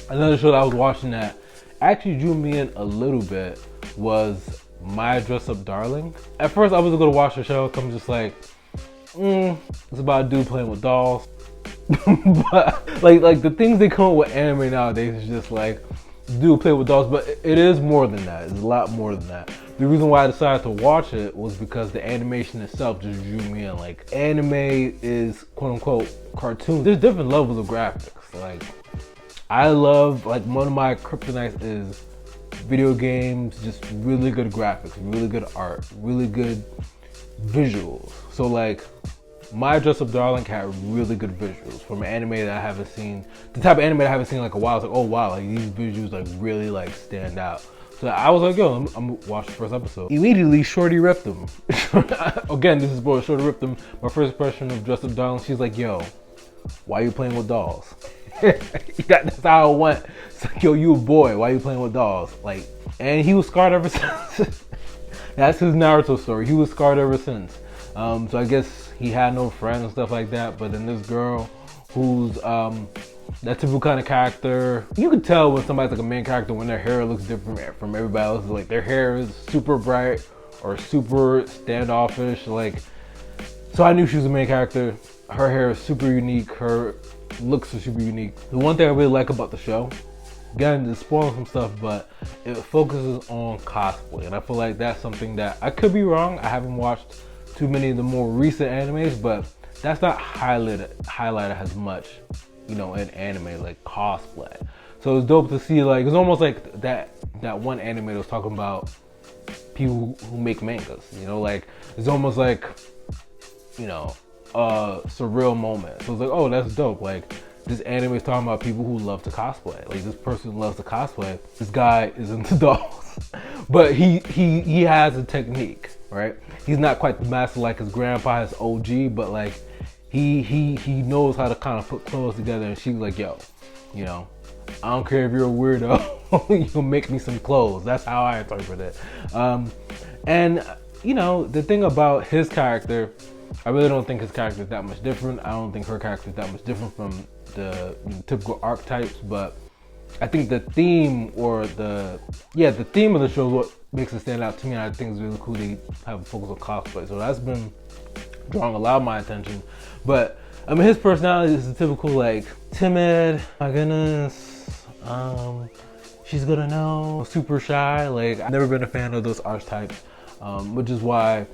Another show that I was watching that actually drew me in a little bit was My Dress Up Darling. At first, I was gonna watch the show because I'm just like, it's about a dude playing with dolls. But like the things they come up with anime nowadays is just like, dude play with dolls. But it is more than that. It's a lot more than that. The reason why I decided to watch it was because the animation itself just drew me in. Like, anime is quote unquote cartoon. There's different levels of graphics. Like, I love, like, one of my kryptonites is video games, just really good graphics, really good art, really good visuals. So like, My Dress Up Darling had really good visuals from an anime that I haven't seen, the type of anime that I haven't seen in like a while. It's like, oh wow, like these visuals like really like stand out. So I was like, yo, I'm gonna watch the first episode. Immediately, Shorty ripped them. Again, this is for Shorty ripped them. My first impression of Dress Up Darling, she's like, yo, why you playing with dolls? That's how it went. It's like, yo, you a boy, why you playing with dolls? Like, and he was scarred ever since. That's his Naruto story. He was scarred ever since. So I guess he had no friends and stuff like that. But then this girl, who's that typical kind of character, you can tell when somebody's like a main character when their hair looks different from everybody else. Like, their hair is super bright or super standoffish. Like, so I knew she was a main character. Her hair is super unique. Her looks are super unique. The one thing I really like about the show, again, it's spoiling some stuff, but it focuses on cosplay. And I feel like that's something that, I could be wrong, I haven't watched too many of the more recent animes, but that's not highlighted as much, you know, in anime, like cosplay. So it's dope to see, like, it's almost like that one anime that was talking about people who make mangas, you know, like, it's almost like, you know, a surreal moment. So it's like, oh, that's dope. Like, this anime is talking about people who love to cosplay. Like, this person loves to cosplay. This guy is into dolls, but he has a technique, right? He's not quite the master like his grandpa, his OG, but like he knows how to kind of put clothes together. And she's like, yo, you know, I don't care if you're a weirdo, you'll make me some clothes. That's how I interpret it. And you know, the thing about his character, I really don't think his character is that much different. I don't think her character is that much different from the typical archetypes, but I think the theme or the theme of the show is what makes it stand out to me. And I think it's really cool they have a focus on cosplay. So that's been drawing a lot of my attention. But I mean, his personality is a typical like timid, my goodness, she's gonna know, super shy. Like, I've never been a fan of those archetypes, which is why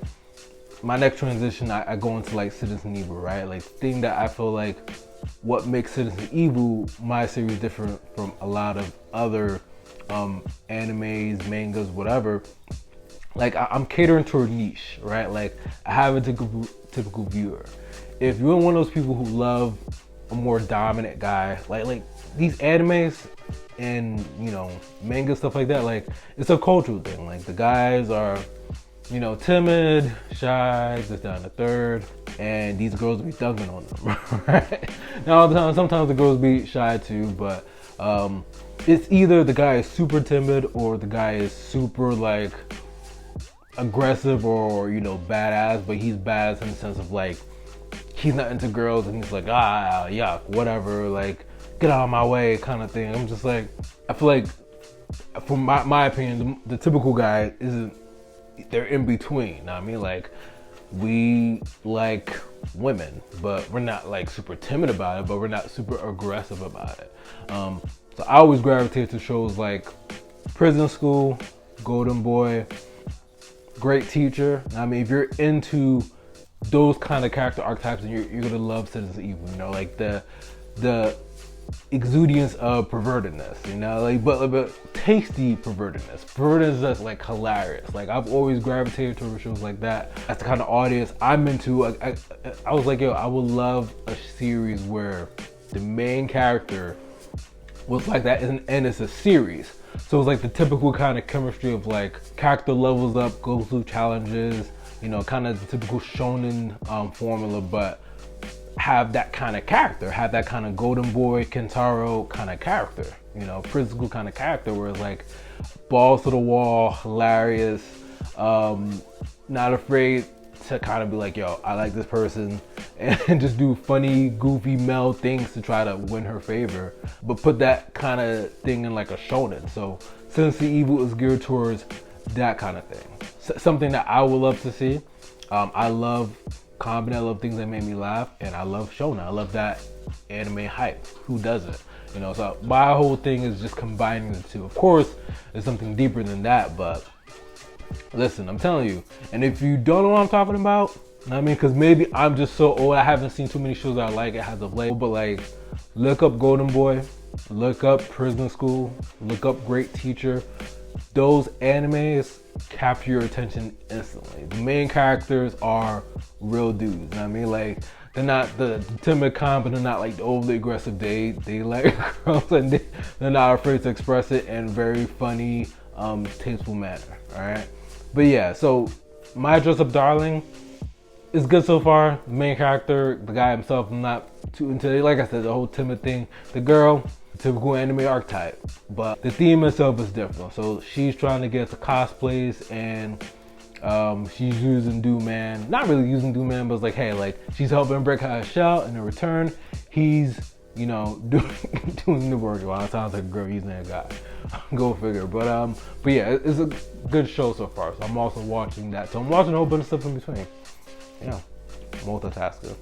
my next transition, I go into like Citizen Evil, right? Like, the thing that I feel like what makes Citizen Evil, my series, different from a lot of other animes, mangas, whatever. Like, I'm catering to a niche, right? Like, I have a typical viewer. If you're one of those people who love a more dominant guy, like these animes and, you know, manga, stuff like that, like, it's a cultural thing. Like, the guys are, you know, timid, shy, just down to third, and these girls be thugging on them, right? Now, all the time, sometimes the girls be shy too, but it's either the guy is super timid or the guy is super like aggressive or, you know, badass, but he's badass in the sense of like, he's not into girls and he's like, yuck, whatever, like, get out of my way kind of thing. I'm just like, I feel like, from my opinion, the typical guy isn't, they're in between. You know what I mean? Like, we like women, but we're not like super timid about it, but we're not super aggressive about it. So I always gravitate to shows like Prison School, Golden Boy, Great Teacher. I mean, if you're into those kind of character archetypes, then you're gonna love Citizen Evil. You know, like the exudiance of pervertedness, you know, like, but tasty pervertedness. Pervertedness that's like hilarious. Like, I've always gravitated toward shows like that. That's the kind of audience I'm into. I was like, yo, I would love a series where the main character was like that, and it's a series. So it's like the typical kind of chemistry of like character levels up, goes through challenges, you know, kind of the typical shonen formula, but have that kind of character, have that kind of Golden Boy, Kentaro kind of character, you know, Prison School kind of character, where it's like balls to the wall, hilarious, not afraid to kind of be like, yo, I like this person, and just do funny, goofy male things to try to win her favor, but put that kind of thing in like a shonen. So Sensei Evil is geared towards that kind of thing. Something that I would love to see. I love comedy, I love things that make me laugh, and I love shonen. I love that anime hype. Who doesn't? You know, so my whole thing is just combining the two. Of course, there's something deeper than that, but listen, I'm telling you, and if you don't know what I'm talking about, I mean, because maybe I'm just so old, I haven't seen too many shows that I like as of late, but like, look up Golden Boy, look up Prison School, look up Great Teacher. Those animes capture your attention instantly. The main characters are real dudes, you know what I mean? Like, they're not the timid kind, but they're not like the overly aggressive. They like girls, and they're not afraid to express it in very funny, tasteful manner, all right? But yeah, so My Dress Up Darling is good so far. The main character, the guy himself, I'm not too into it. Like I said, the whole timid thing. The girl, typical anime archetype, but the theme itself is different. So she's trying to get to cosplays, and she's using Do-Man, not really using Do-Man, but it's like, hey, like, she's helping break her shell, and in return, he's, you know, doing the work. Well, it sounds like a girl using a guy. Go figure. But yeah, it's a good show so far. So I'm also watching that. So I'm watching a whole bunch of stuff in between. Yeah, multitasking.